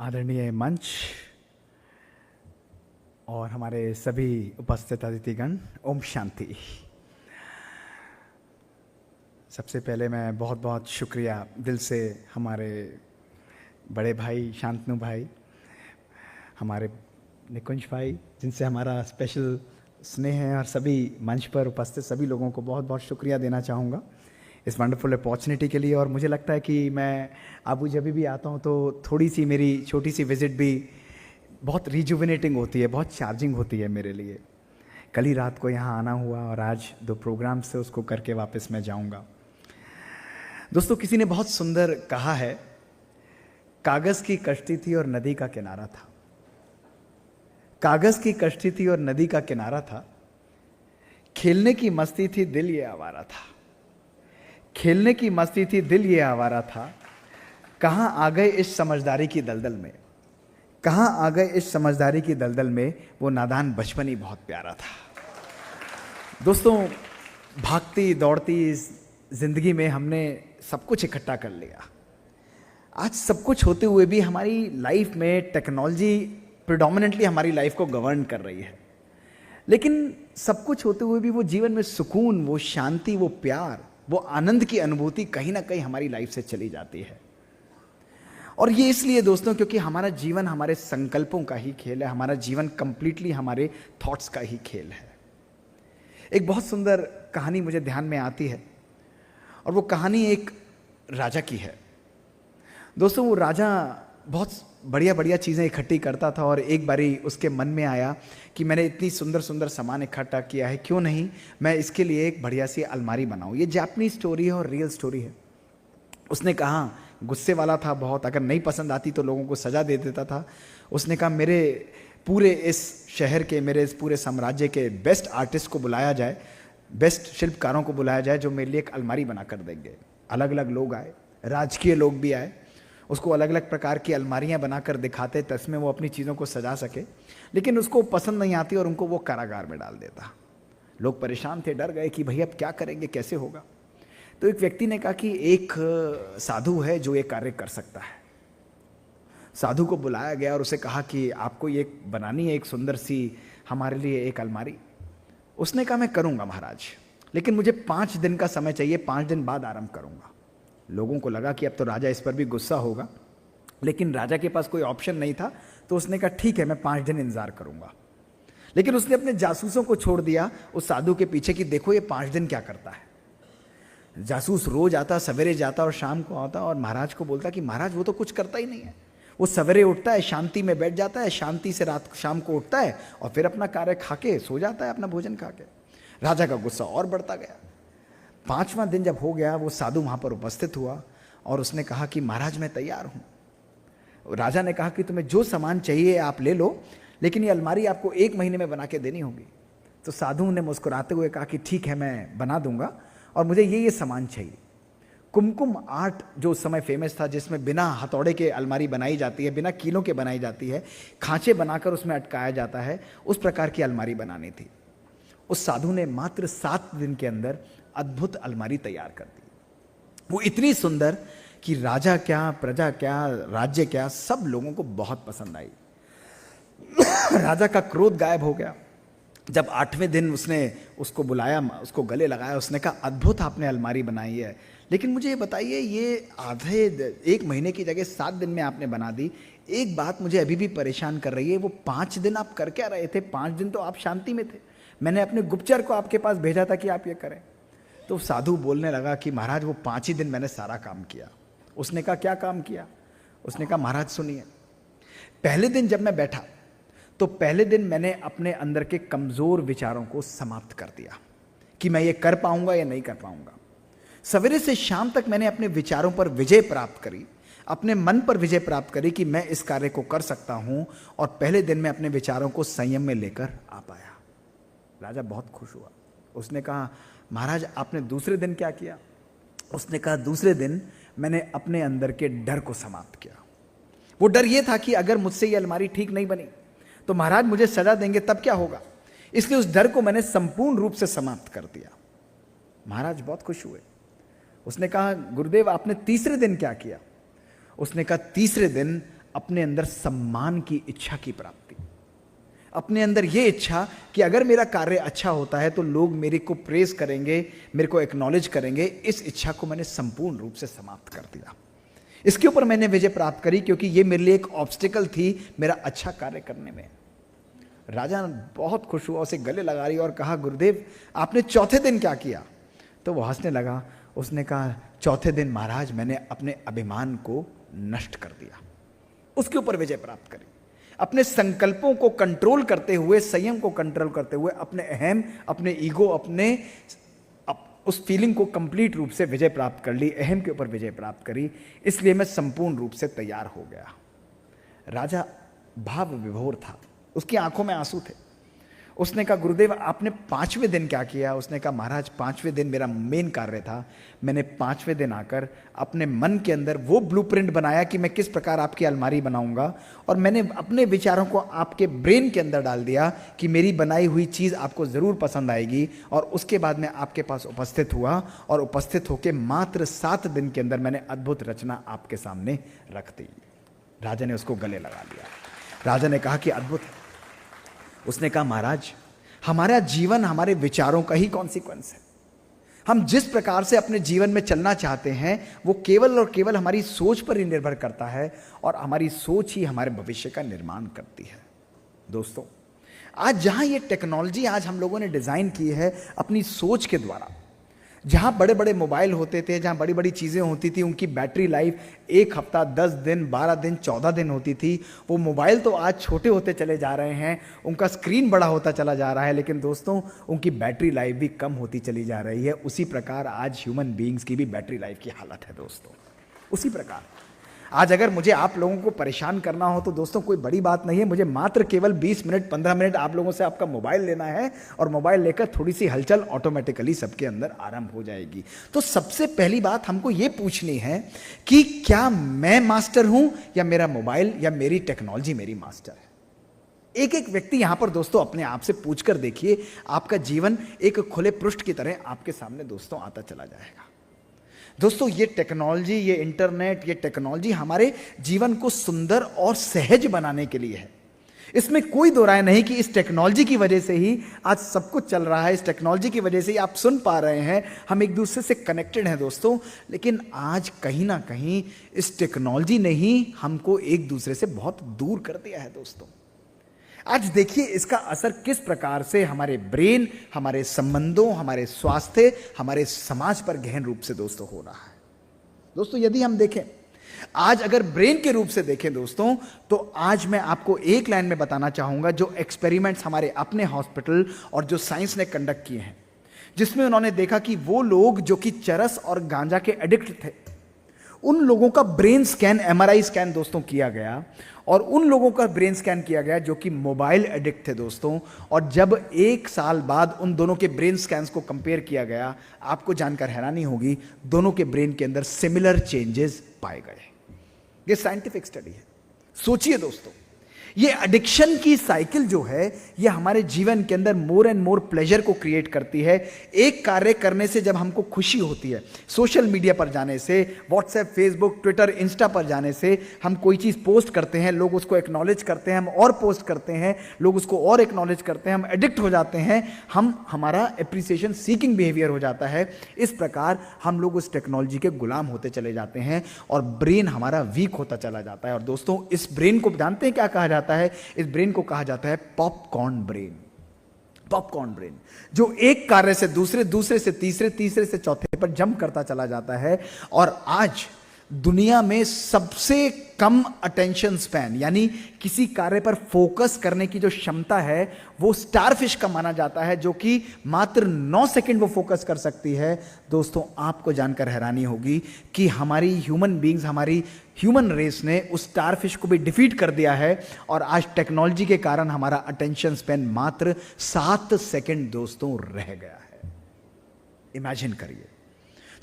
आदरणीय मंच और हमारे सभी उपस्थित अतिथिगण, ओम शांति। सबसे पहले मैं बहुत बहुत शुक्रिया दिल से हमारे बड़े भाई शांतनु भाई, हमारे निकुंज भाई, जिनसे हमारा स्पेशल स्नेह है, और सभी मंच पर उपस्थित सभी लोगों को बहुत बहुत शुक्रिया देना चाहूँगा इस वंडरफुल अपॉर्चुनिटी के लिए। और मुझे लगता है कि मैं अबू जब भी आता हूँ तो थोड़ी सी मेरी छोटी सी विज़िट भी बहुत रिजुविनेटिंग होती है, बहुत चार्जिंग होती है मेरे लिए। कल ही रात को यहाँ आना हुआ और आज 2 प्रोग्राम से उसको करके वापस मैं जाऊँगा। दोस्तों, किसी ने बहुत सुंदर कहा है, कागज़ की कश्ती थी और नदी का किनारा था। कागज़ की कश्ती थी और नदी का किनारा था, खेलने की मस्ती थी दिल ये आवारा था। खेलने की मस्ती थी दिल ये आवारा था, कहाँ आ गए इस समझदारी की दलदल में, कहाँ आ गए इस समझदारी की दलदल में, वो नादान बचपन ही बहुत प्यारा था। दोस्तों, भागती दौड़ती इस जिंदगी में हमने सब कुछ इकट्ठा कर लिया। आज सब कुछ होते हुए भी हमारी लाइफ में टेक्नोलॉजी प्रिडोमिनेंटली हमारी लाइफ को गवर्न कर रही है, लेकिन सब कुछ होते हुए भी वो जीवन में सुकून, वो शांति, वो प्यार, वो आनंद की अनुभूति कहीं ना कहीं हमारी लाइफ से चली जाती है। और ये इसलिए दोस्तों, क्योंकि हमारा जीवन हमारे संकल्पों का ही खेल है, हमारा जीवन कंप्लीटली हमारे थॉट्स का ही खेल है। एक बहुत सुंदर कहानी मुझे ध्यान में आती है, और वो कहानी एक राजा की है। दोस्तों, वो राजा बहुत बढ़िया बढ़िया चीज़ें इकट्ठी करता था, और एक बारी उसके मन में आया कि मैंने इतनी सुंदर सुंदर सामान इकट्ठा किया है, क्यों नहीं मैं इसके लिए एक बढ़िया सी अलमारी बनाऊं। ये जापानीज स्टोरी है और रियल स्टोरी है। उसने कहा, गुस्से वाला था बहुत, अगर नहीं पसंद आती तो लोगों को सजा दे देता था। उसने कहा, मेरे पूरे इस शहर के, मेरे इस पूरे साम्राज्य के बेस्ट आर्टिस्ट को बुलाया जाए, बेस्ट शिल्पकारों को बुलाया जाए, जो मेरे लिए एक अलमारी बना कर देंगे। अलग अलग लोग आए, राजकीय लोग भी आए, उसको अलग अलग प्रकार की अलमारियां बनाकर दिखाते तस्में वो अपनी चीज़ों को सजा सके, लेकिन उसको पसंद नहीं आती और उनको वो कारागार में डाल देता। लोग परेशान थे, डर गए कि भैया अब क्या करेंगे, कैसे होगा। तो एक व्यक्ति ने कहा कि एक साधु है जो ये कार्य कर सकता है। साधु को बुलाया गया और उसे कहा कि आपको ये बनानी है एक सुंदर सी हमारे लिए एक अलमारी। उसने कहा, मैं करूँगा महाराज, लेकिन मुझे 5 दिन का समय चाहिए, 5 दिन बाद आरंभ करूँगा। लोगों को लगा कि अब तो राजा इस पर भी गुस्सा होगा, लेकिन राजा के पास कोई ऑप्शन नहीं था, तो उसने कहा ठीक है, मैं 5 दिन इंतजार करूँगा। लेकिन उसने अपने जासूसों को छोड़ दिया उस साधु के पीछे कि देखो ये 5 दिन क्या करता है। जासूस रोज आता, सवेरे जाता और शाम को आता, और महाराज को बोलता कि महाराज वो तो कुछ करता ही नहीं है। वो सवेरे उठता है, शांति में बैठ जाता है, शांति से रात शाम को उठता है और फिर अपना कार्य खा के सो जाता है, अपना भोजन खा के। राजा का गुस्सा और बढ़ता गया। 5वां दिन जब हो गया, वो साधु वहाँ पर उपस्थित हुआ और उसने कहा कि महाराज मैं तैयार हूँ। राजा ने कहा कि तुम्हें जो सामान चाहिए आप ले लो, लेकिन ये अलमारी आपको 1 महीने में बना के देनी होगी। तो साधु ने मुस्कुराते हुए कहा कि ठीक है, मैं बना दूंगा, और मुझे ये सामान चाहिए। कुमकुम आर्ट जो उस समय फेमस था, जिसमें बिना हथौड़े के अलमारी बनाई जाती है, बिना कीलों के बनाई जाती है, खांचे बनाकर उसमें अटकाया जाता है, उस प्रकार की अलमारी बनानी थी। उस साधु ने मात्र 7 दिन के अंदर अद्भुत अलमारी तैयार कर दी। वो इतनी सुंदर कि राजा क्या, प्रजा क्या, राज्य क्या, सब लोगों को बहुत पसंद आई। राजा का क्रोध गायब हो गया। जब 8वें दिन उसने उसको बुलाया, उसको गले लगाया, उसने कहा, अद्भुत आपने अलमारी बनाई है, लेकिन मुझे ये बताइए, ये आधे 1 महीने की जगह 7 दिन में आपने बना दी। एक बात मुझे अभी भी परेशान कर रही है, वो 5 दिन आप कर क्या रहे थे? 5 दिन तो आप शांति में थे। मैंने अपने गुप्तचर को आपके पास भेजा था कि आप ये करें। तो साधु बोलने लगा कि महाराज वो 5 ही दिन मैंने सारा काम किया। उसने कहा, क्या काम किया? उसने कहा, महाराज सुनिए, पहले दिन जब मैं बैठा तो पहले दिन मैंने अपने अंदर के कमजोर विचारों को समाप्त कर दिया कि मैं ये कर पाऊंगा या नहीं कर पाऊंगा। सवेरे से शाम तक मैंने अपने विचारों पर विजय प्राप्त करी, अपने मन पर विजय प्राप्त करी कि मैं इस कार्य को कर सकता हूं, और पहले दिन में अपने विचारों को संयम में लेकर आ पाया। राजा बहुत खुश हुआ। उसने कहा, महाराज आपने दूसरे दिन क्या किया? उसने कहा, दूसरे दिन मैंने अपने अंदर के डर को समाप्त किया। वो डर ये था कि अगर मुझसे ये अलमारी ठीक नहीं बनी तो महाराज मुझे सजा देंगे, तब क्या होगा। इसलिए उस डर को मैंने संपूर्ण रूप से समाप्त कर दिया। महाराज बहुत खुश हुए। उसने कहा, गुरुदेव आपने तीसरे दिन क्या किया? उसने कहा, तीसरे दिन अपने अंदर सम्मान की इच्छा की प्राप्ति, अपने अंदर ये इच्छा कि अगर मेरा कार्य अच्छा होता है तो लोग मेरे को प्रेज करेंगे, मेरे को एक्नॉलेज करेंगे। इस इच्छा को मैंने संपूर्ण रूप से समाप्त कर दिया। इसके ऊपर मैंने विजय प्राप्त करी, क्योंकि ये मेरे लिए एक ऑब्स्टिकल थी मेरा अच्छा कार्य करने में। राजा बहुत खुश हुआ, उसे गले लगा रही और कहा, गुरुदेव आपने चौथे दिन क्या किया? तो वो हंसने लगा। उसने कहा, चौथे दिन महाराज मैंने अपने अभिमान को नष्ट कर दिया। उसके ऊपर विजय प्राप्त करी, अपने संकल्पों को कंट्रोल करते हुए, संयम को कंट्रोल करते हुए, अपने अहम, अपने ईगो, अपने उस फीलिंग को कंप्लीट रूप से विजय प्राप्त कर ली, अहम के ऊपर विजय प्राप्त करी। इसलिए मैं संपूर्ण रूप से तैयार हो गया। राजा भाव विभोर था, उसकी आंखों में आंसू थे। उसने कहा, गुरुदेव आपने 5वें दिन क्या किया? उसने कहा, महाराज 5वें दिन मेरा मेन कार्य था। मैंने 5वें दिन आकर अपने मन के अंदर वो ब्लूप्रिंट बनाया कि मैं किस प्रकार आपकी अलमारी बनाऊंगा, और मैंने अपने विचारों को आपके ब्रेन के अंदर डाल दिया कि मेरी बनाई हुई चीज़ आपको ज़रूर पसंद आएगी। और उसके बाद मैं आपके पास उपस्थित हुआ, और उपस्थित होकर मात्र 7 दिन के अंदर मैंने अद्भुत रचना आपके सामने रख दी। राजा ने उसको गले लगा लिया। राजा ने कहा कि अद्भुत है। उसने कहा, महाराज हमारा जीवन हमारे विचारों का ही कॉन्सिक्वेंस है। हम जिस प्रकार से अपने जीवन में चलना चाहते हैं वो केवल और केवल हमारी सोच पर ही निर्भर करता है, और हमारी सोच ही हमारे भविष्य का निर्माण करती है। दोस्तों, आज जहां ये टेक्नोलॉजी आज हम लोगों ने डिजाइन की है अपनी सोच के द्वारा, जहां बड़े बड़े मोबाइल होते थे, जहां बड़ी बड़ी चीज़ें होती थी, उनकी बैटरी लाइफ 1 हफ्ता, 10 दिन, 12 दिन, 14 दिन होती थी। वो मोबाइल तो आज छोटे होते चले जा रहे हैं, उनका स्क्रीन बड़ा होता चला जा रहा है, लेकिन दोस्तों उनकी बैटरी लाइफ भी कम होती चली जा रही है। उसी प्रकार आज ह्यूमन बीइंग्स की भी बैटरी लाइफ की हालत है दोस्तों। उसी प्रकार आज अगर मुझे आप लोगों को परेशान करना हो तो दोस्तों कोई बड़ी बात नहीं है, मुझे मात्र केवल 20 मिनट 15 मिनट आप लोगों से आपका मोबाइल लेना है, और मोबाइल लेकर थोड़ी सी हलचल ऑटोमेटिकली सबके अंदर आरंभ हो जाएगी। तो सबसे पहली बात हमको ये पूछनी है कि क्या मैं मास्टर हूं या मेरा मोबाइल या मेरी टेक्नोलॉजी मेरी मास्टर है? एक एक व्यक्ति यहां पर दोस्तों अपने आप से पूछकर देखिए, आपका जीवन एक खुले पृष्ठ की तरह आपके सामने दोस्तों आता चला जाएगा। दोस्तों ये टेक्नोलॉजी, ये इंटरनेट, ये टेक्नोलॉजी हमारे जीवन को सुंदर और सहज बनाने के लिए है। इसमें कोई दो राय नहीं कि इस टेक्नोलॉजी की वजह से ही आज सब कुछ चल रहा है, इस टेक्नोलॉजी की वजह से ही आप सुन पा रहे हैं, हम एक दूसरे से कनेक्टेड हैं दोस्तों। लेकिन आज कहीं ना कहीं इस टेक्नोलॉजी ने ही हमको एक दूसरे से बहुत दूर कर दिया है दोस्तों। आज देखिए इसका असर किस प्रकार से हमारे ब्रेन, हमारे संबंधों, हमारे स्वास्थ्य, हमारे समाज पर गहन रूप से दोस्तों हो रहा है। दोस्तों यदि हम देखें, आज अगर ब्रेन के रूप से देखें दोस्तों, तो आज मैं आपको एक लाइन में बताना चाहूंगा जो एक्सपेरिमेंट्स हमारे अपने हॉस्पिटल और जो साइंस ने कंडक्ट किए हैं, जिसमें उन्होंने देखा कि वो लोग जो कि चरस और गांजा के एडिक्ट थे, उन लोगों का ब्रेन स्कैन, एमआरआई स्कैन दोस्तों किया गया, और उन लोगों का ब्रेन स्कैन किया गया जो कि मोबाइल एडिक्ट थे दोस्तों। और जब 1 साल बाद उन दोनों के ब्रेन स्कैन्स को कंपेयर किया गया, आपको जानकर हैरानी होगी, दोनों के ब्रेन के अंदर सिमिलर चेंजेस पाए गए। ये साइंटिफिक स्टडी है। सोचिए दोस्तों, ये एडिक्शन की साइकिल जो है ये हमारे जीवन के अंदर मोर एंड मोर प्लेजर को क्रिएट करती है। एक कार्य करने से जब हमको खुशी होती है, सोशल मीडिया पर जाने से, व्हाट्सएप, फेसबुक, ट्विटर, इंस्टा पर जाने से, हम कोई चीज़ पोस्ट करते हैं, लोग उसको एक्नॉलेज करते हैं, हम और पोस्ट करते हैं, लोग उसको और एक्नॉलेज करते हैं, हम एडिक्ट हो जाते हैं, हमारा एप्रिसिएशन सीकिंग बिहेवियर हो जाता है। इस प्रकार हम लोग उस टेक्नोलॉजी के गुलाम होते चले जाते हैं और ब्रेन हमारा वीक होता चला जाता है। और दोस्तों इस ब्रेन को जानते हैं क्या कहा जाता है? इस ब्रेन को कहा जाता है पॉपकॉर्न ब्रेन। पॉपकॉर्न ब्रेन जो एक कार्य से दूसरे, दूसरे से तीसरे, तीसरे से चौथे पर जंप करता चला जाता है। और आज दुनिया में सबसे कम अटेंशन स्पैन, यानी किसी कार्य पर फोकस करने की जो क्षमता है वो स्टारफिश का माना जाता है, जो कि मात्र 9 सेकंड वो फोकस कर सकती है। दोस्तों आपको जानकर हैरानी होगी कि हमारी ह्यूमन बीइंग्स, हमारी ह्यूमन रेस ने उस स्टारफिश को भी डिफीट कर दिया है। और आज टेक्नोलॉजी के कारण हमारा अटेंशन स्पैन मात्र 7 सेकंड दोस्तों रह गया है। इमेजिन करिए,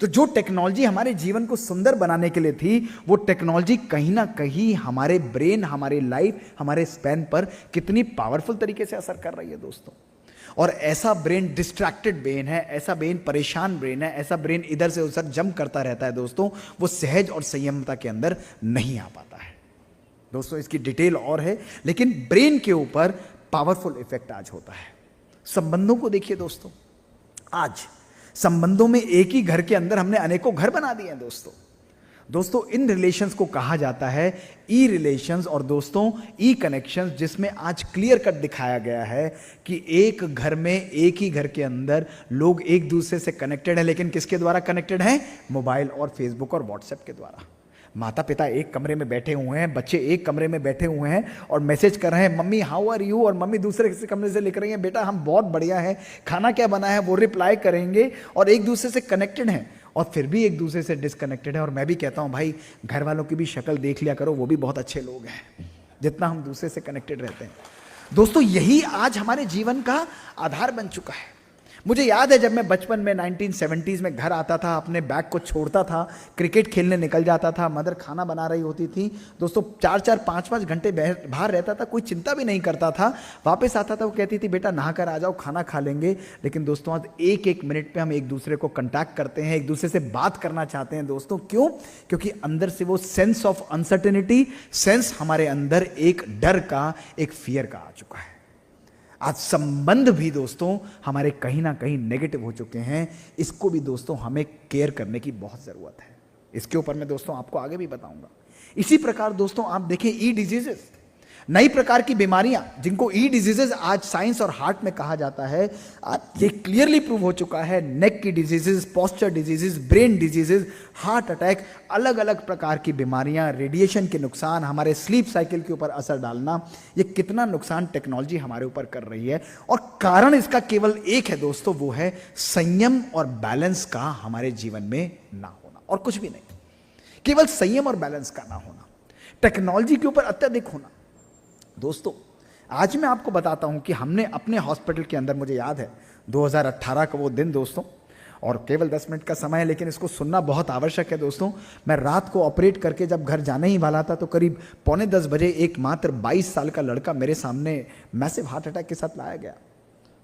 तो जो टेक्नोलॉजी हमारे जीवन को सुंदर बनाने के लिए थी, वो टेक्नोलॉजी कहीं ना कहीं हमारे ब्रेन, हमारे लाइफ, हमारे स्पैन पर कितनी पावरफुल तरीके से असर कर रही है दोस्तों। और ऐसा ब्रेन डिस्ट्रैक्टेड ब्रेन है, ऐसा ब्रेन परेशान ब्रेन है, ऐसा ब्रेन इधर से उधर जंप करता रहता है दोस्तों, वो सहज और संयमता के अंदर नहीं आ पाता है। दोस्तों इसकी डिटेल और है, लेकिन ब्रेन के ऊपर पावरफुल इफेक्ट आज होता है। संबंधों को देखिए दोस्तों, आज संबंधों में एक ही घर के अंदर हमने अनेकों घर बना दिए हैं दोस्तों इन रिलेशंस को कहा जाता है ई रिलेशंस और दोस्तों ई कनेक्शंस, जिसमें आज क्लियर कट दिखाया गया है कि एक घर में, एक ही घर के अंदर लोग एक दूसरे से कनेक्टेड है, लेकिन किसके द्वारा कनेक्टेड हैं? मोबाइल और फेसबुक और व्हाट्सएप के द्वारा। माता पिता एक कमरे में बैठे हुए हैं, बच्चे एक कमरे में बैठे हुए हैं और मैसेज कर रहे हैं, मम्मी हाउ आर यू, और मम्मी दूसरे कमरे से लिख रही हैं, बेटा हम बहुत बढ़िया हैं, खाना क्या बना है, वो रिप्लाई करेंगे और एक दूसरे से कनेक्टेड हैं, और फिर भी एक दूसरे से डिसकनेक्टेड है। और मैं भी कहता हूं भाई, घर वालों की भी शक्ल देख लिया करो, वो भी बहुत अच्छे लोग हैं, जितना हम दूसरे से कनेक्टेड रहते हैं। दोस्तों यही आज हमारे जीवन का आधार बन चुका है। मुझे याद है जब मैं बचपन में 1970s में घर आता था, अपने बैग को छोड़ता था, क्रिकेट खेलने निकल जाता था, मदर खाना बना रही होती थी दोस्तों, 4-4 5-5 घंटे बाहर रहता था, कोई चिंता भी नहीं करता था। वापस आता था, वो कहती थी बेटा नहा कर आ जाओ, खाना खा लेंगे। लेकिन दोस्तों आज एक एक मिनट पे हम एक दूसरे को कंटैक्ट करते हैं, एक दूसरे से बात करना चाहते हैं दोस्तों। क्यों? क्योंकि अंदर से वो सेंस ऑफ अनसर्टेनिटी, सेंस हमारे अंदर एक डर का, एक फियर का आ चुका है। आज संबंध भी दोस्तों हमारे कहीं ना कहीं नेगेटिव हो चुके हैं। इसको भी दोस्तों हमें केयर करने की बहुत जरूरत है। इसके ऊपर मैं दोस्तों आपको आगे भी बताऊंगा। इसी प्रकार दोस्तों आप देखें ई डिजीजेस, नई प्रकार की बीमारियां जिनको ई डिजीजेस आज साइंस और हार्ट में कहा जाता है, आज ये क्लियरली प्रूव हो चुका है। नेक की diseases, posture diseases, brain diseases, heart attack, अलग अलग प्रकार की बीमारियां, रेडिएशन के नुकसान, हमारे स्लीप साइकिल के ऊपर असर डालना, ये कितना नुकसान टेक्नोलॉजी हमारे ऊपर कर रही है। और कारण इसका केवल एक है दोस्तों, वो है संयम और बैलेंस का हमारे जीवन में ना होना, और कुछ भी नहीं। केवल संयम और बैलेंस का ना होना, टेक्नोलॉजी के ऊपर अत्यधिक होना। दोस्तों आज मैं आपको बताता हूं कि हमने अपने हॉस्पिटल के अंदर, मुझे याद है 2018 का वो दिन दोस्तों, और केवल 10 मिनट का समय है, लेकिन इसको सुनना बहुत आवश्यक है दोस्तों। मैं रात को ऑपरेट करके जब घर जाने ही वाला था, तो करीब 9:45 बजे एक मात्र 22 साल का लड़का मेरे सामने मैसिव हार्ट अटैक के साथ लाया गया।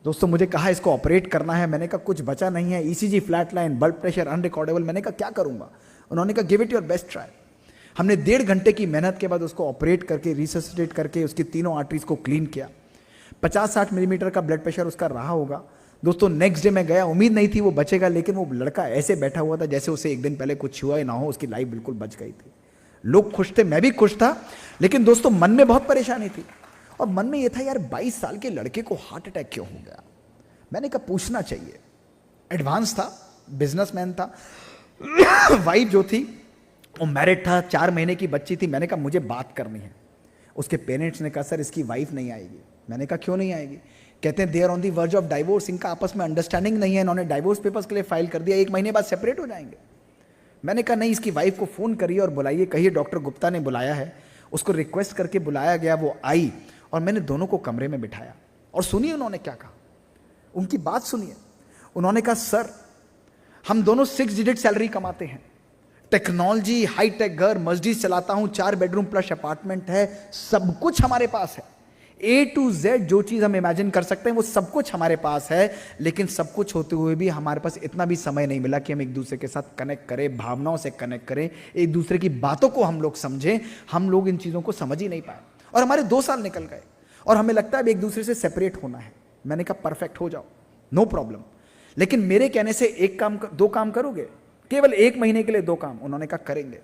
दोस्तों मुझे कहा इसको ऑपरेट करना है। मैंने कहा कुछ बचा नहीं है, ECG flat line, blood pressure unrecordable. मैंने कहा क्या करूंगा? उन्होंने कहा give it your best try. हमने 1.5 घंटे की मेहनत के बाद उसको ऑपरेट करके, रिससिटेट करके, उसकी तीनों आर्टरीज को क्लीन किया। 50-60 मिलीमीटर का ब्लड प्रेशर उसका रहा होगा दोस्तों। नेक्स्ट डे मैं गया, उम्मीद नहीं थी वो बचेगा, लेकिन वो लड़का ऐसे बैठा हुआ था जैसे उसे एक दिन पहले कुछ हुआ ही ना हो, उसकी लाइफ बिल्कुल बच गई थी। लोग खुश थे, मैं भी खुश था, लेकिन दोस्तों मन में बहुत परेशानी थी। और मन में यह था यार 22 साल के लड़के को हार्ट अटैक क्यों हो गया? मैंने कहा पूछना चाहिए। एडवांस था, बिजनेसमैन था, वाइफ जो थी वो मैरिड था, 4 महीने की बच्ची थी। मैंने कहा मुझे बात करनी है। उसके पेरेंट्स ने कहा सर इसकी वाइफ नहीं आएगी। मैंने कहा क्यों नहीं आएगी? कहते हैं they are on the verge of divorce, इनका आपस में अंडरस्टैंडिंग नहीं है, इन्होंने डाइवोर्स पेपर्स के लिए फाइल कर दिया, 1 महीने बाद सेपरेट हो जाएंगे। मैंने कहा नहीं, इसकी वाइफ को फोन करिए और बुलाइए, कहिए डॉक्टर गुप्ता ने बुलाया है। उसको रिक्वेस्ट करके बुलाया गया, वो आई और मैंने दोनों को कमरे में बिठाया। और सुनिए उन्होंने क्या कहा, उनकी बात सुनिए। उन्होंने कहा सर हम दोनों 6 डिजिट सैलरी कमाते हैं, टेक्नोलॉजी, हाईटेक घर, मर्सिडीज चलाता हूं, 4 बेडरूम प्लस अपार्टमेंट है, सब कुछ हमारे पास है। A to Z जो चीज हम इमेजिन कर सकते हैं वो सब कुछ हमारे पास है। लेकिन सब कुछ होते हुए भी हमारे पास इतना भी समय नहीं मिला कि हम एक दूसरे के साथ कनेक्ट करें, भावनाओं से कनेक्ट करें, एक दूसरे की बातों को हम लोग समझें। हम लोग इन चीजों को समझ ही नहीं पाए और हमारे 2 साल निकल गए और हमें लगता है अब एक दूसरे से सेपरेट होना है। मैंने कहा परफेक्ट, हो जाओ, नो प्रॉब्लम, लेकिन मेरे कहने से 2 काम करोगे? केवल 1 महीने के लिए 2 काम। उन्होंने कहा करेंगे।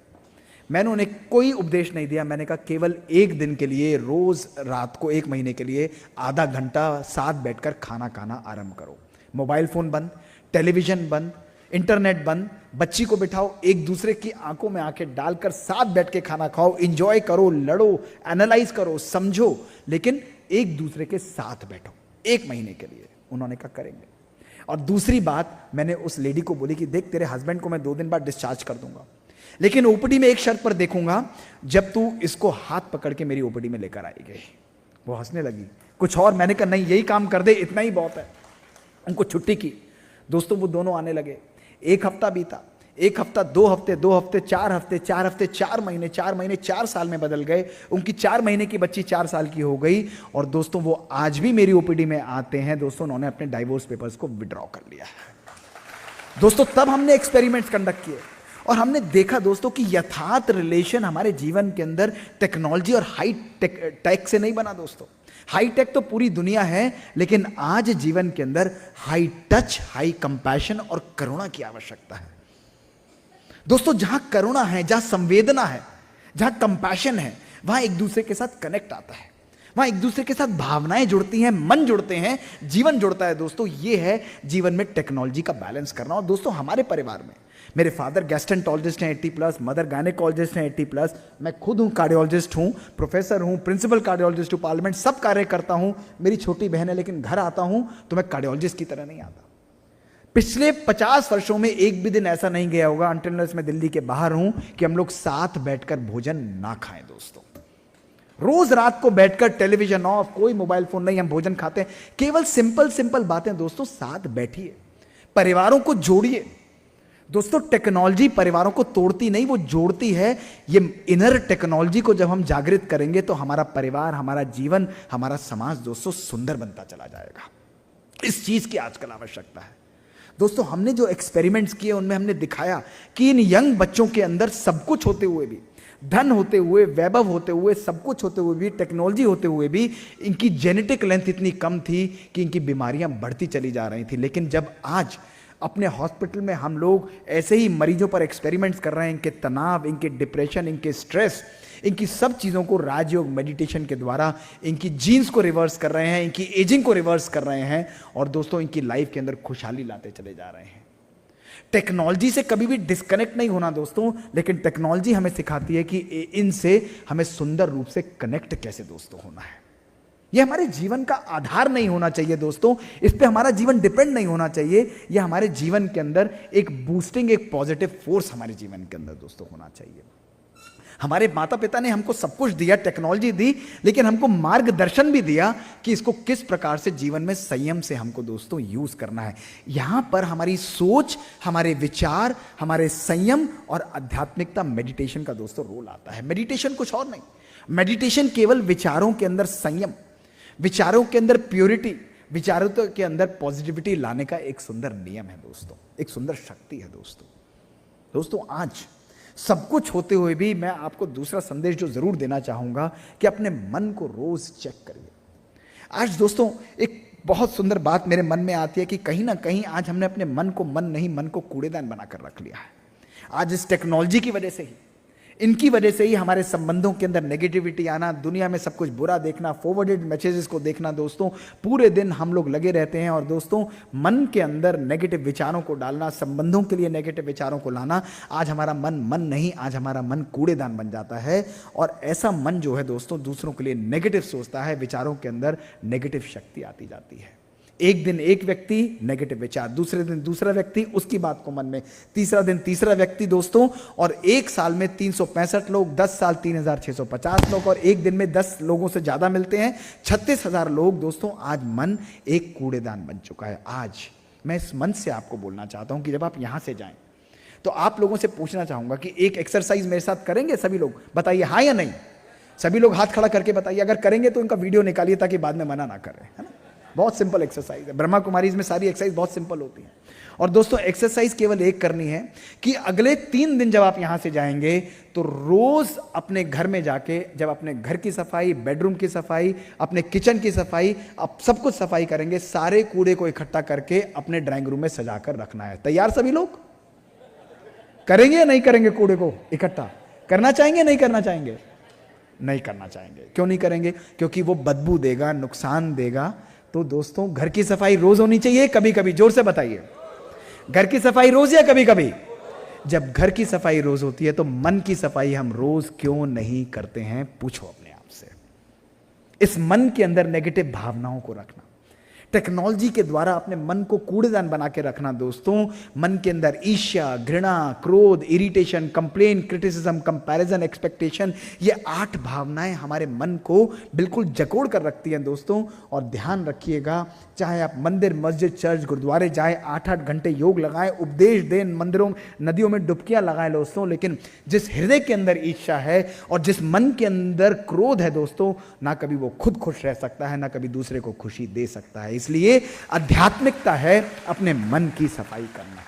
मैंने उन्हें कोई उपदेश नहीं दिया, मैंने कहा केवल 1 दिन के लिए, रोज रात को 1 महीने के लिए आधा घंटा साथ बैठकर खाना खाना आरंभ करो। मोबाइल फोन बंद, टेलीविजन बंद, इंटरनेट बंद, बच्ची को बिठाओ, एक दूसरे की आंखों में आंखें डालकर साथ बैठ के खाना खाओ, इंजॉय करो, लड़ो, एनालाइज करो, समझो, लेकिन एक दूसरे के साथ बैठो 1 महीने के लिए। उन्होंने कहा करेंगे। और दूसरी बात मैंने उस लेडी को बोली कि देख तेरे हस्बैंड को मैं 2 दिन बाद डिस्चार्ज कर दूंगा, लेकिन ओपीडी में एक शर्त पर देखूंगा, जब तू इसको हाथ पकड़ के मेरी ओपीडी में लेकर आएगी। वो हंसने लगी, कुछ और? मैंने कहा नहीं, यही काम कर दे, इतना ही बहुत है। उनको छुट्टी की। दोस्तों वो दोनों आने लगे। 1 हफ्ता बीता, 1 हफ्ता, 2 हफ्ते, 2 हफ्ते, 4 हफ्ते, 4 हफ्ते, 4 महीने, 4 महीने 4 साल में बदल गए। उनकी 4 महीने की बच्ची 4 साल की हो गई और दोस्तों वो आज भी मेरी ओपीडी में आते हैं। दोस्तों उन्होंने अपने डाइवोर्स पेपर्स को विड्रॉ कर लिया है। दोस्तों तब हमने एक्सपेरिमेंट्स कंडक्ट किए और हमने देखा दोस्तों कि यथार्थ रिलेशन हमारे जीवन के अंदर टेक्नोलॉजी और हाई टेक से नहीं बना दोस्तों। हाई टेक तो पूरी दुनिया है, लेकिन आज जीवन के अंदर हाई टच, हाई कंपैशन और करुणा की आवश्यकता है दोस्तों। जहां करुणा है, जहां संवेदना है, जहां कंपैशन है, वहां एक दूसरे के साथ कनेक्ट आता है, वहां एक दूसरे के साथ भावनाएं जुड़ती हैं, मन जुड़ते हैं, जीवन जुड़ता है दोस्तों। ये है जीवन में टेक्नोलॉजी का बैलेंस करना। और दोस्तों हमारे परिवार में मेरे फादर गैस्ट्रेंटोलॉजिस्ट हैं 80+, मदर गायनेकोलॉजिस्ट हैं 80+, मैं खुद हूं कार्डियोलॉजिस्ट हूं, प्रोफेसर हूं, प्रिंसिपल कार्डियोलॉजिस्ट हूं, पार्लियामेंट सब कार्य करता हूं। मेरी छोटी बहन है, लेकिन घर आता हूं तो मैं कार्डियोलॉजिस्ट की तरह नहीं आता। पिछले 50 वर्षों में एक भी दिन ऐसा नहीं गया होगा अनटिल मैं दिल्ली के बाहर हूं कि हम लोग साथ बैठकर भोजन ना खाएं दोस्तों। रोज रात को बैठकर टेलीविजन ऑफ, कोई मोबाइल फोन नहीं, हम भोजन खाते हैं। केवल सिंपल सिंपल बातें दोस्तों, साथ बैठिए, परिवारों को जोड़िए दोस्तों। टेक्नोलॉजी परिवारों को तोड़ती नहीं, वो जोड़ती है। ये इनर टेक्नोलॉजी को जब हम जागृत करेंगे तो हमारा परिवार, हमारा जीवन, हमारा समाज दोस्तों सुंदर बनता चला जाएगा। इस चीज की आजकल आवश्यकता है दोस्तों। हमने जो एक्सपेरिमेंट्स किए उनमें हमने दिखाया कि इन यंग बच्चों के अंदर सब कुछ होते हुए भी, धन होते हुए, वैभव होते हुए, सब कुछ होते हुए भी, टेक्नोलॉजी होते हुए भी, इनकी जेनेटिक लेंथ इतनी कम थी कि इनकी बीमारियां बढ़ती चली जा रही थी। लेकिन जब आज अपने हॉस्पिटल में हम लोग ऐसे ही मरीजों पर एक्सपेरिमेंट्स कर रहे हैं, इनके तनाव, इनके डिप्रेशन, इनके स्ट्रेस, इनकी सब चीज़ों को राजयोग मेडिटेशन के द्वारा इनकी जीन्स को रिवर्स कर रहे हैं, इनकी एजिंग को रिवर्स कर रहे हैं और दोस्तों इनकी लाइफ के अंदर खुशहाली लाते चले जा रहे हैं। टेक्नोलॉजी से कभी भी डिस्कनेक्ट नहीं होना दोस्तों, लेकिन टेक्नोलॉजी हमें सिखाती है कि इनसे हमें सुंदर रूप से कनेक्ट कैसे दोस्तों होना है। यह हमारे जीवन का आधार नहीं होना चाहिए दोस्तों, इस पे हमारा जीवन डिपेंड नहीं होना चाहिए। यह हमारे जीवन के अंदर एक बूस्टिंग, एक पॉजिटिव फोर्स हमारे जीवन के अंदर दोस्तों होना चाहिए। हमारे माता पिता ने हमको सब कुछ दिया, टेक्नोलॉजी दी, लेकिन हमको मार्गदर्शन भी दिया कि इसको किस प्रकार से जीवन में संयम से हमको दोस्तों यूज करना है। यहां पर हमारी सोच, हमारे विचार, हमारे संयम और आध्यात्मिकता, मेडिटेशन का दोस्तों रोल आता है। मेडिटेशन कुछ और नहीं, मेडिटेशन केवल विचारों के अंदर संयम, विचारों के अंदर प्योरिटी, विचारों के अंदर पॉजिटिविटी लाने का एक सुंदर नियम है दोस्तों, एक सुंदर शक्ति है दोस्तों। आज सब कुछ होते हुए भी मैं आपको दूसरा संदेश जो जरूर देना चाहूंगा कि अपने मन को रोज चेक करिए। आज दोस्तों एक बहुत सुंदर बात मेरे मन में आती है कि कहीं ना कहीं आज हमने अपने मन को मन नहीं, मन को कूड़ेदान बनाकर रख लिया है। आज इस टेक्नोलॉजी की वजह से ही, इनकी वजह से ही हमारे संबंधों के अंदर नेगेटिविटी आना, दुनिया में सब कुछ बुरा देखना, फॉरवर्डेड मैसेजेस को देखना दोस्तों, पूरे दिन हम लोग लगे रहते हैं और दोस्तों मन के अंदर नेगेटिव विचारों को डालना, संबंधों के लिए नेगेटिव विचारों को लाना। आज हमारा मन मन नहीं, आज हमारा मन कूड़ेदान बन जाता है। और ऐसा मन जो है दोस्तों दूसरों के लिए नेगेटिव सोचता है, विचारों के अंदर नेगेटिव शक्ति आती जाती है। एक दिन एक व्यक्ति नेगेटिव विचार, दूसरे दिन दूसरा व्यक्ति उसकी बात को मन में, तीसरा दिन तीसरा व्यक्ति दोस्तों, और एक साल में 365 लोग, 10 साल 3650 लोग, और एक दिन में 10 लोगों से ज्यादा मिलते हैं, 36,000 लोग दोस्तों। आज मन एक कूड़ेदान बन चुका है। आज मैं इस मन से आपको बोलना चाहता हूं कि जब आप यहां से जाएं तो आप लोगों से पूछना चाहूंगा कि एक एक्सरसाइज मेरे साथ करेंगे सभी लोग? बताइए हाँ या नहीं। सभी लोग हाथ खड़ा करके बताइए। अगर करेंगे तो इनका वीडियो निकालिए ताकि बाद में मना ना करें, है ना। बहुत सिंपल एक्सरसाइज है, ब्रह्मा कुमारीज में सारी एक्सरसाइज बहुत सिंपल होती है। और दोस्तों एक्सरसाइज केवल एक करनी है कि अगले 3 दिन जब आप यहां से जाएंगे तो रोज अपने घर में जाके, जब अपने घर की सफाई, बेडरूम की सफाई, अपने किचन की सफाई, आप सब कुछ सफाई करेंगे, सारे कूड़े को इकट्ठा करके अपने ड्राइंग रूम में सजाकर रखना है। तैयार सभी लोग? करेंगे या नहीं करेंगे? कूड़े को इकट्ठा करना चाहेंगे, नहीं करना चाहेंगे? नहीं करना चाहेंगे। क्यों नहीं करेंगे? क्योंकि वो बदबू देगा, नुकसान देगा। तो दोस्तों घर की सफाई रोज होनी चाहिए, कभी कभी? जोर से बताइए, घर की सफाई रोज या कभी कभी? जब घर की सफाई रोज होती है तो मन की सफाई हम रोज क्यों नहीं करते हैं? पूछो अपने आप से। इस मन के अंदर नेगेटिव भावनाओं को रखना, टेक्नोलॉजी के द्वारा अपने मन को कूड़ेदान बना के रखना दोस्तों। मन के अंदर ईर्ष्या, घृणा, क्रोध, irritation, complain, criticism, comparison, expectation, ये 8 भावनाएं हमारे मन को बिल्कुल जकोड़ कर रखती हैं दोस्तों। और ध्यान रखिएगा, चाहे आप मंदिर, मस्जिद, चर्च, गुरुद्वारे जाए, 8-8 घंटे योग लगाएं, उपदेश दें, मंदिरों, नदियों में डुबकियां लगाएं दोस्तों, लेकिन जिस हृदय के अंदर ईर्ष्या है और जिस मन के अंदर क्रोध है दोस्तों, ना कभी वो खुद खुश रह सकता है, ना कभी दूसरे को खुशी दे सकता है। इसलिए आध्यात्मिकता है अपने मन की सफाई करना।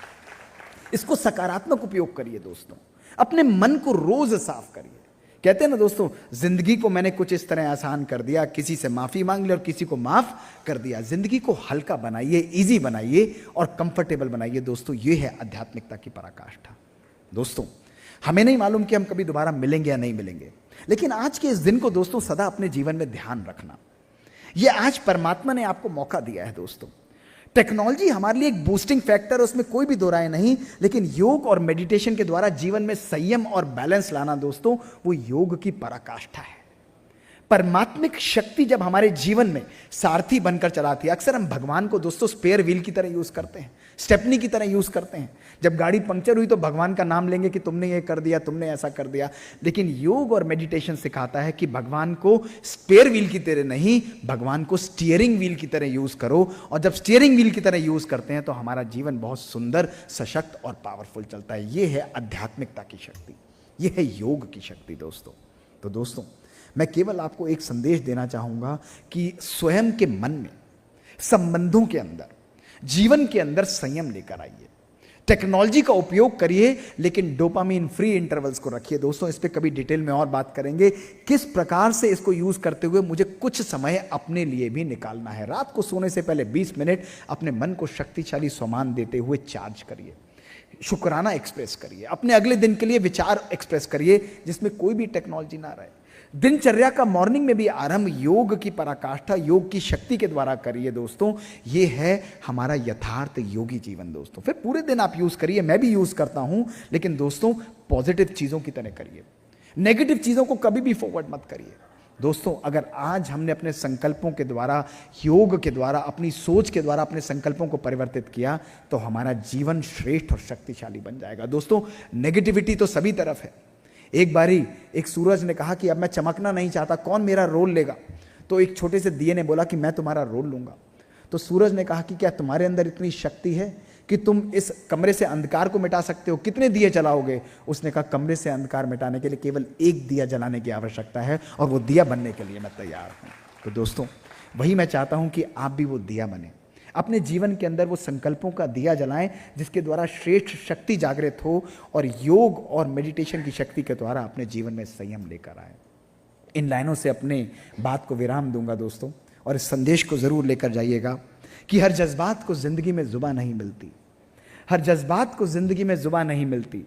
इसको सकारात्मक उपयोग करिए दोस्तों। अपने मन को रोज साफ करिए। कहते हैं ना दोस्तों, जिंदगी को मैंने कुछ इस तरह आसान कर दिया, किसी से माफी मांग ली और किसी को माफ कर दिया। जिंदगी को हल्का बनाइए, इजी बनाइए और कंफर्टेबल बनाइए दोस्तों। यह है आध्यात्मिकता की पराकाष्ठा। दोस्तों, हमें नहीं मालूम कि हम कभी दोबारा मिलेंगे या नहीं मिलेंगे, लेकिन आज के इस दिन को दोस्तों सदा अपने जीवन में ध्यान रखना। यह आज परमात्मा ने आपको मौका दिया है दोस्तों। टेक्नोलॉजी हमारे लिए एक बूस्टिंग फैक्टर, उसमें कोई भी दो राय नहीं, लेकिन योग और मेडिटेशन के द्वारा जीवन में संयम और बैलेंस लाना दोस्तों, वो योग की पराकाष्ठा है। परमात्मिक शक्ति जब हमारे जीवन में सारथी बनकर चलाती है, अक्सर हम भगवान को दोस्तों स्पेयर व्हील की तरह यूज करते हैं, स्टेपनी की तरह यूज करते हैं। जब गाड़ी पंक्चर हुई तो भगवान का नाम लेंगे कि तुमने ये कर दिया, तुमने ऐसा कर दिया। लेकिन योग और मेडिटेशन सिखाता है कि भगवान को स्पेयर व्हील की तरह नहीं, भगवान को स्टीयरिंग व्हील की तरह यूज करो। और जब स्टीयरिंग व्हील की तरह यूज करते हैं तो हमारा जीवन बहुत सुंदर, सशक्त और पावरफुल चलता है। यह है आध्यात्मिकता की शक्ति, यह है योग की शक्ति दोस्तों। तो दोस्तों, मैं केवल आपको एक संदेश देना चाहूंगा कि स्वयं के मन में, संबंधों के अंदर, जीवन के अंदर संयम लेकर आइए। टेक्नोलॉजी का उपयोग करिए, लेकिन डोपामीन फ्री इंटरवल्स को रखिए दोस्तों। इस पे कभी डिटेल में और बात करेंगे, किस प्रकार से इसको यूज करते हुए मुझे कुछ समय अपने लिए भी निकालना है। रात को सोने से पहले 20 मिनट अपने मन को शक्तिशाली सम्मान देते हुए चार्ज करिए, शुक्राना एक्सप्रेस करिए, अपने अगले दिन के लिए विचार एक्सप्रेस करिए जिसमें कोई भी टेक्नोलॉजी ना रहे। दिनचर्या का मॉर्निंग में भी आरंभ योग की पराकाष्ठा, योग की शक्ति के द्वारा करिए दोस्तों। ये है हमारा यथार्थ योगी जीवन दोस्तों। फिर पूरे दिन आप यूज करिए, मैं भी यूज करता हूं, लेकिन दोस्तों पॉजिटिव चीजों की तरह करिए, नेगेटिव चीजों को कभी भी फॉरवर्ड मत करिए दोस्तों। अगर आज हमने अपने संकल्पों के द्वारा, योग के द्वारा, अपनी सोच के द्वारा अपने संकल्पों को परिवर्तित किया तो हमारा जीवन श्रेष्ठ और शक्तिशाली बन जाएगा दोस्तों। नेगेटिविटी तो सभी तरफ है। एक बारी एक सूरज ने कहा कि अब मैं चमकना नहीं चाहता, कौन मेरा रोल लेगा? तो एक छोटे से दिए ने बोला कि मैं तुम्हारा रोल लूंगा। तो सूरज ने कहा कि क्या तुम्हारे अंदर इतनी शक्ति है कि तुम इस कमरे से अंधकार को मिटा सकते हो? कितने दिए जलाओगे? उसने कहा कमरे से अंधकार मिटाने के लिए केवल एक दिया जलाने की आवश्यकता है, और वो दिया बनने के लिए मैं तैयार हूं। तो दोस्तों, वही मैं चाहता हूं कि आप भी वो दिया बने, अपने जीवन के अंदर वो संकल्पों का दिया जलाएं जिसके द्वारा श्रेष्ठ शक्ति जागृत हो, और योग और मेडिटेशन की शक्ति के द्वारा अपने जीवन में संयम लेकर आए। इन लाइनों से अपने बात को विराम दूंगा दोस्तों, और इस संदेश को जरूर लेकर जाइएगा कि हर जज्बात को जिंदगी में जुबान नहीं मिलती, हर जज्बात को जिंदगी में जुबान नहीं मिलती,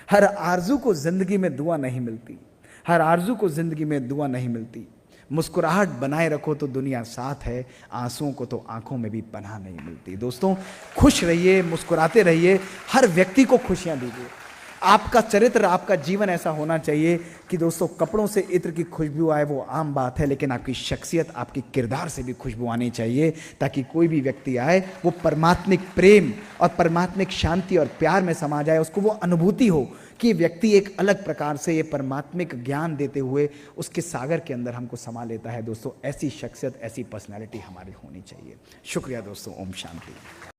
हर आरजू को जिंदगी में दुआ नहीं मिलती, हर आरजू को जिंदगी में दुआ नहीं मिलती। मुस्कुराहट बनाए रखो तो दुनिया साथ है, आंसुओं को तो आंखों में भी पनाह नहीं मिलती। दोस्तों, खुश रहिए, मुस्कुराते रहिए, हर व्यक्ति को खुशियां दीजिए। आपका चरित्र, आपका जीवन ऐसा होना चाहिए कि दोस्तों कपड़ों से इत्र की खुशबू आए वो आम बात है, लेकिन आपकी शख्सियत, आपकी किरदार से भी खुशबू आनी चाहिए, ताकि कोई भी व्यक्ति आए वो परमात्मिक प्रेम और परमात्मिक शांति और प्यार में समा जाए। उसको वो अनुभूति हो कि व्यक्ति एक अलग प्रकार से ये परमात्मिक ज्ञान देते हुए उसके सागर के अंदर हमको समा लेता है। दोस्तों, ऐसी शख्सियत, ऐसी पर्सनैलिटी हमारी होनी चाहिए। शुक्रिया दोस्तों। ओम शांति।